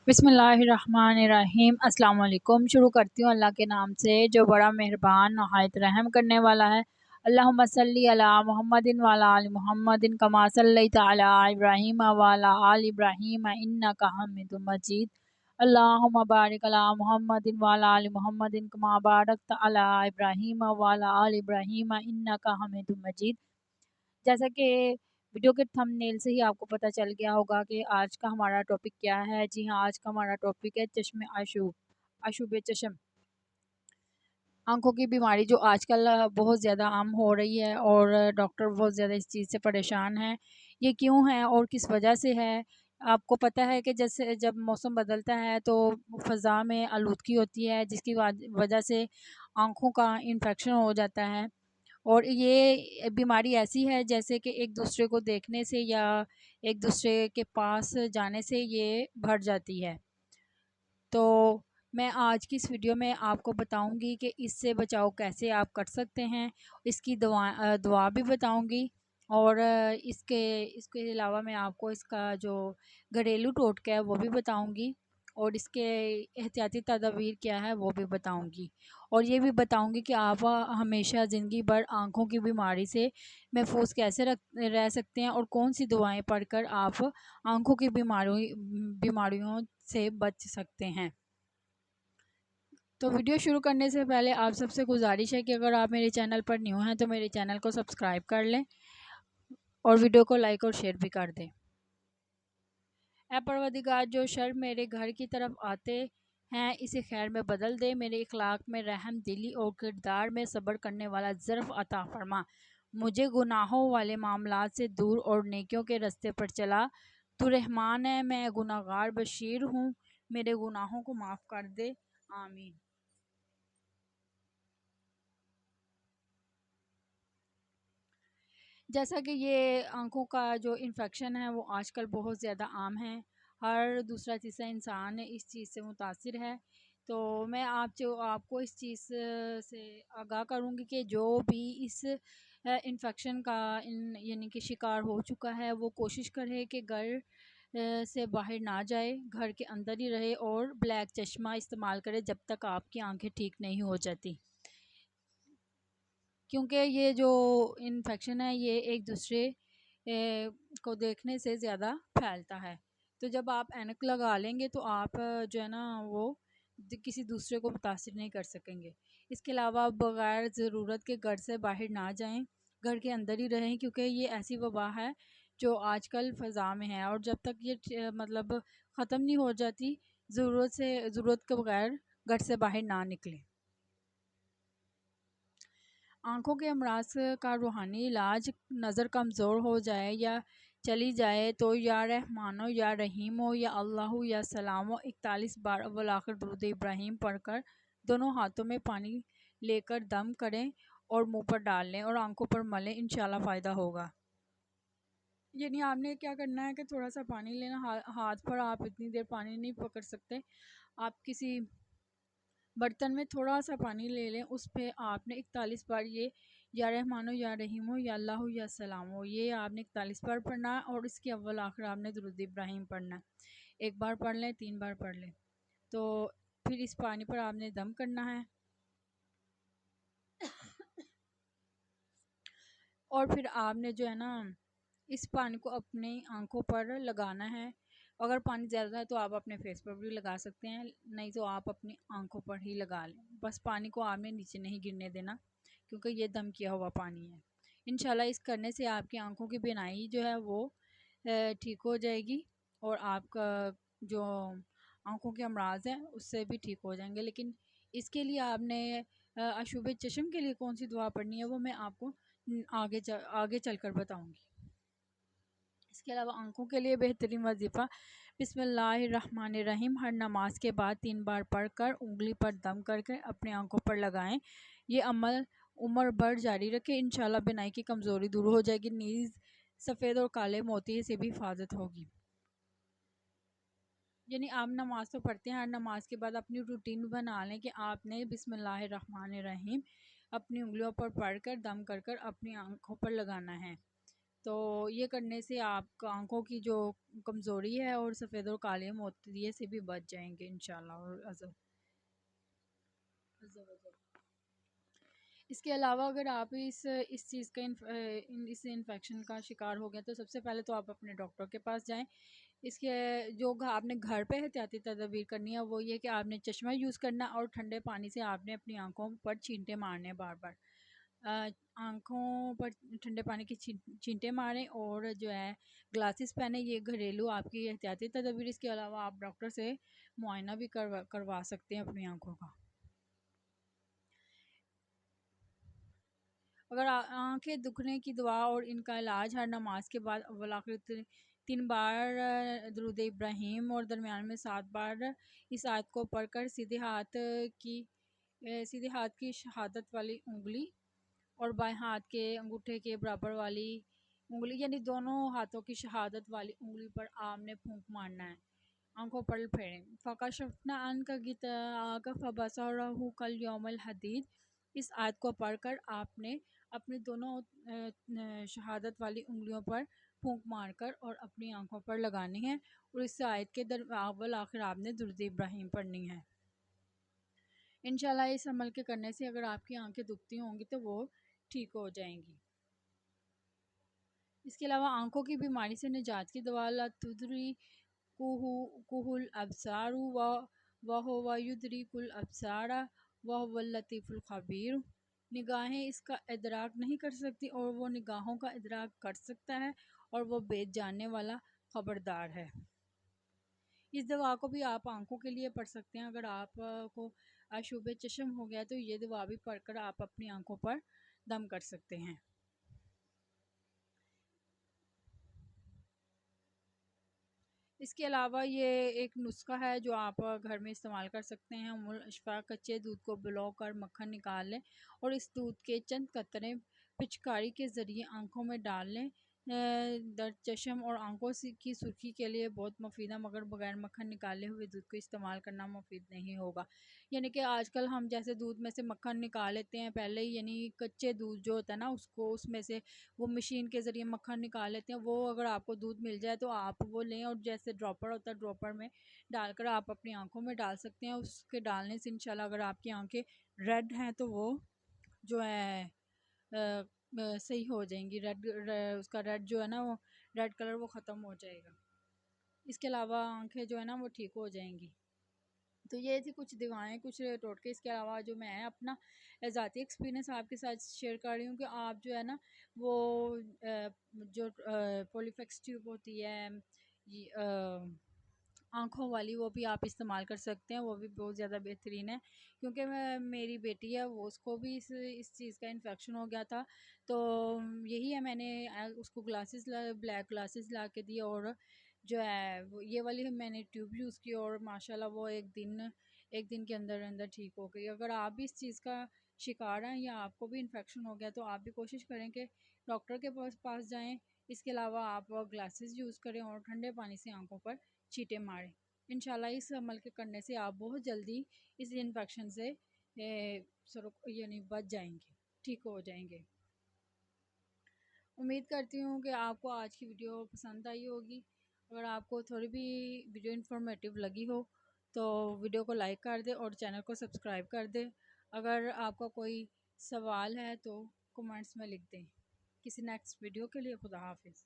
बिस्मिल्लाहिर्रहमानिर्रहीम। अस्सलाम वालेकुम। शुरू करती हूँ अल्लाह के नाम से जो बड़ा मेहरबान नहायत रहम करने वाला है। अल्लाहुम्मा सल्ली अला मुहम्मदिन व अला आलि मुहम्मदिन कमा सल्लैता अला इब्राहीम व अला आलि इब्राहीम इन्नका हमीदुम मजीद। अल्लाहुम्मा बारिक अला मुहम्मदिन व अला आलि मुहम्मदिन कमा बारकता अला इब्राहीम व अला आलि इब्राहीम इन्नका हमीदुम मजीद। जैसा कि वीडियो के थंबनेल से ही आपको पता चल गया होगा कि आज का हमारा टॉपिक क्या है। जी हाँ, आज का हमारा टॉपिक है चश्मे आशूब, आशूब चश्म, आंखों की बीमारी जो आजकल बहुत ज़्यादा आम हो रही है और डॉक्टर बहुत ज़्यादा इस चीज़ से परेशान हैं। ये क्यों है और किस वजह से है? आपको पता है कि जैसे जब मौसम बदलता है तो फ़ज़ा में आलूदगी होती है, जिसकी वजह से आँखों का इन्फेक्शन हो जाता है। और ये बीमारी ऐसी है जैसे कि एक दूसरे को देखने से या एक दूसरे के पास जाने से ये बढ़ जाती है। तो मैं आज की इस वीडियो में आपको बताऊंगी कि इससे बचाव कैसे आप कर सकते हैं। इसकी दवा भी बताऊंगी और इसके इसके अलावा मैं आपको इसका जो घरेलू टोटका है वो भी बताऊंगी और इसके एहतियाती तदाबीर क्या है वो भी बताऊंगी। और ये भी बताऊंगी कि आप हमेशा ज़िंदगी भर आँखों की बीमारी से महफूज कैसे रह सकते हैं और कौन सी दवाएं पढ़कर आप आँखों की बीमारियों से बच सकते हैं। तो वीडियो शुरू करने से पहले आप सबसे गुजारिश है कि अगर आप मेरे चैनल पर न्यू हैं तो मेरे चैनल को सब्सक्राइब कर लें और वीडियो को लाइक और शेयर भी कर दें। ऐ परवरदिगार, जो शर मेरे घर की तरफ आते हैं इसे खैर में बदल दे। मेरे इखलाक में रहम दिली और किरदार में सब्र करने वाला ज़र्फ़ अता फरमा। मुझे गुनाहों वाले मामलात से दूर और नेकियों के रास्ते पर चला। तू रहमान है, मैं गुनाहगार बशीर हूँ, मेरे गुनाहों को माफ़ कर दे। आमीन। जैसा कि ये आँखों का जो इन्फेक्शन है वो आजकल बहुत ज़्यादा आम है। हर दूसरा तीसरा इंसान इस चीज़ से मुतासिर है। तो मैं आपको इस चीज़ से आगाह करूँगी कि जो भी इस इन्फेक्शन का यानी कि शिकार हो चुका है वो कोशिश करे कि घर से बाहर ना जाए, घर के अंदर ही रहे और ब्लैक चश्मा इस्तेमाल करे जब तक आपकी आंखें ठीक नहीं हो जाती। क्योंकि ये जो इन्फेक्शन है ये एक दूसरे को देखने से ज़्यादा फैलता है। तो जब आप ऐनक लगा लेंगे तो आप जो है ना वो किसी दूसरे को मुतासिर नहीं कर सकेंगे। इसके अलावा आप बग़ैर ज़रूरत के घर से बाहर ना जाएं, घर के अंदर ही रहें, क्योंकि ये ऐसी वबा है जो आजकल फ़ज़ा में है और जब तक ये मतलब ख़त्म नहीं हो जाती, ज़रूरत के बगैर घर से बाहर ना निकलें। आँखों के अमराज का रूहानी इलाज, नज़र कमज़ोर हो जाए या चली जाए तो या रहमानो या रहीमो या अल्लाहु या सलामो 41 बार अव्वल आखिर दुरूद इब्राहीम पढ़कर दोनों हाथों में पानी लेकर दम करें और मुंह पर डाल लें और आंखों पर मलें, इंशाल्लाह फ़ायदा होगा। यानी आपने क्या करना है कि थोड़ा सा पानी लेना, हाथ पर आप इतनी देर पानी नहीं पकड़ सकते। आप किसी बर्तन में थोड़ा सा पानी ले लें, उस पे आपने 41 बार ये या रहमानो या रहीमो या अल्लाहु या सलामो ये आपने 41 बार पढ़ना है और इसके अव्वल आखिर आपने दुरूद इब्राहीम पढ़ना है। एक बार पढ़ लें, 3 बार पढ़ लें, तो फिर इस पानी पर आपने दम करना है और फिर आपने जो है ना इस पानी को अपनी आंखों पर लगाना है। अगर पानी ज़्यादा है तो आप अपने फेस पर भी लगा सकते हैं, नहीं तो आप अपनी आंखों पर ही लगा लें। बस पानी को आपने नीचे नहीं गिरने देना क्योंकि ये दम किया हुआ पानी है। इंशाल्लाह इस करने से आपकी आंखों की बीनाई जो है वो ठीक हो जाएगी और आपका जो आंखों के अमराज हैं उससे भी ठीक हो जाएंगे। लेकिन इसके लिए आपने अशुभ चश्म के लिए कौन सी दुआ पढ़नी है वो मैं आपको आगे चलकर बताऊंगी। इसके अलावा आंखों के लिए बेहतरीन वजीफ़ा बिस्मिल्लाहिर्रहमानिर्रहीम हर नमाज के बाद 3 बार पढ़कर उंगली पर दम करके अपनी आंखों पर लगाएं। ये अमल उम्र भर जारी रखें, इंशाल्लाह बिनाई की कमज़ोरी दूर हो जाएगी, नीज़ सफ़ेद और काले मोती से भी हिफाजत होगी। यानी आप नमाज़ तो पढ़ते हैं, हर नमाज के बाद अपनी रूटीन बना लें कि आपने बिस्मिल्लाहिर्रहमानिर्रहीम अपनी उंगलियों पर पढ़कर दम कर कर अपनी आंखों पर लगाना है। تو یہ کرنے سے آپ آنکھوں کی جو کمزوری ہے اور سفید اور کالے موتیے سے بھی بچ جائیں گے انشاءاللہ اور عز و جل۔ اس کے علاوہ اگر آپ اس چیز کا اس انفیکشن کا شکار ہو گیا تو سب سے پہلے تو آپ اپنے ڈاکٹر کے پاس جائیں۔ اس کے جو آپ نے گھر پہ احتیاطی تدابیر کرنی ہے وہ یہ کہ آپ نے چشمہ یوز کرنا اور ٹھنڈے پانی سے آپ نے اپنی آنکھوں پر چھینٹے مارنے بار بار، آنکھوں پر ٹھنڈے پانی کی چھینٹے ماریں اور جو ہے گلاسز پہنے۔ یہ گھریلو آپ کی احتیاطی تدابیر۔ اس کے علاوہ آپ ڈاکٹر سے معائنہ بھی کروا سکتے ہیں اپنی آنکھوں کا۔ اگر آنکھیں دکھنے کی دعا اور ان کا علاج ہر نماز کے بعد اول آخر 3 بار درود ابراہیم اور درمیان میں 7 بار اس آیت کو پڑھ کر سیدھے ہاتھ کی شہادت والی انگلی اور بائیں ہاتھ کے انگوٹھے کے برابر والی انگلی یعنی دونوں ہاتھوں کی شہادت والی انگلی پر آپ نے پھونک مارنا ہے، آنکھوں پر پھیریں۔ فَكَشَفْنَا عَنْكَ غِطَاءَكَ فَبَصَرُهُ كَالْيَوْمِ الْحَدِيدِ۔ اس آیت کو پڑھ کر آپ نے اپنی دونوں شہادت والی انگلیوں پر پھونک مار کر اور اپنی آنکھوں پر لگانی ہے، اور اس آیت کے اول آخر آپ نے درود ابراہیم پڑھنی ہے۔ انشاءاللہ اس عمل کے کرنے سے اگر آپ کی آنکھیں دکھتی ہوں گی تو وہ ٹھیک ہو جائیں گی۔ اس کے علاوہ آنکھوں کی بیماری سے نجات کی دوا لا تدرکہ الابصار وہو یدرک الابصار وہو اللطیف الخبیر۔ نگاہیں اس کا ادراک نہیں کر سکتی اور وہ نگاہوں کا ادراک کر سکتا ہے، اور وہ بے جاننے والا خبردار ہے۔ اس دوا کو بھی آپ آنکھوں کے لیے پڑھ سکتے ہیں۔ اگر آپ کو آشوب چشم ہو گیا تو یہ دوا بھی پڑھ کر آپ اپنی آنکھوں پر دم کر سکتے ہیں۔ اس کے علاوہ یہ ایک نسخہ ہے جو آپ گھر میں استعمال کر سکتے ہیں۔ ام الاشفاء کچے دودھ کو بلو کر مکھن نکال لیں اور اس دودھ کے چند قطرے پچکاری کے ذریعے آنکھوں میں ڈال لیں۔ درد چشم اور آنکھوں کی سرخی کے لیے بہت مفید ہے، مگر بغیر مکھن نکالے ہوئے دودھ کو استعمال کرنا مفید نہیں ہوگا۔ یعنی کہ آج کل ہم جیسے دودھ میں سے مکھن نکال لیتے ہیں پہلے ہی، یعنی کچے دودھ جو ہوتا ہے نا اس میں سے وہ مشین کے ذریعے مکھن نکال لیتے ہیں۔ وہ اگر آپ کو دودھ مل جائے تو آپ وہ لیں اور جیسے ڈراپر ہوتا ہے ڈراپر میں ڈال کر آپ اپنی آنکھوں میں ڈال سکتے ہیں۔ اس کے ڈالنے سے انشاءاللہ اگر آپ کی آنکھیں ریڈ ہیں تو وہ جو ہے صحیح ہو جائیں گی۔ اس کا ریڈ جو ہے نا وہ ریڈ کلر وہ ختم ہو جائے گا۔ اس کے علاوہ آنکھیں جو ہے نا وہ ٹھیک ہو جائیں گی۔ تو یہ تھی کچھ دوائیں، کچھ ٹوٹکے۔ اس کے علاوہ جو میں اپنا ذاتی ایکسپیرینس آپ کے ساتھ شیئر کر رہی ہوں کہ آپ جو ہے نا وہ جو پولیفیکس ٹیوب ہوتی ہے آنکھوں والی، وہ بھی آپ استعمال کر سکتے ہیں، وہ بھی بہت زیادہ بہترین ہے۔ کیونکہ میری بیٹی ہے وہ اس کو بھی اس چیز کا انفیکشن ہو گیا تھا، تو یہی ہے میں نے اس کو بلیک گلاسز لا کے دی، اور جو ہے یہ والی میں نے ٹیوب یوز کی اور ماشاءاللہ وہ ایک دن کے اندر اندر ٹھیک ہو گئی۔ اگر آپ بھی اس چیز کا شکار ہیں یا آپ کو بھی انفیکشن ہو گیا تو آپ بھی کوشش کریں کہ ڈاکٹر کے پاس جائیں۔ اس کے علاوہ آپ گلاسز یوز کریں اور ٹھنڈے پانی سے آنکھوں پر چھینٹے ماریں۔ انشاءاللہ اس عمل کے کرنے سے آپ بہت جلدی اس انفیکشن سے یعنی بچ جائیں گے، ٹھیک ہو جائیں گے۔ امید کرتی ہوں کہ آپ کو آج کی ویڈیو پسند آئی ہوگی۔ اگر آپ کو تھوڑی بھی ویڈیو انفارمیٹیو لگی ہو تو ویڈیو کو لائک کر دیں اور چینل کو سبسکرائب کر دیں۔ اگر آپ کا کوئی سوال ہے تو کمنٹس میں لکھ دیں۔ کسی نیکسٹ ویڈیو کے لیے خدا حافظ۔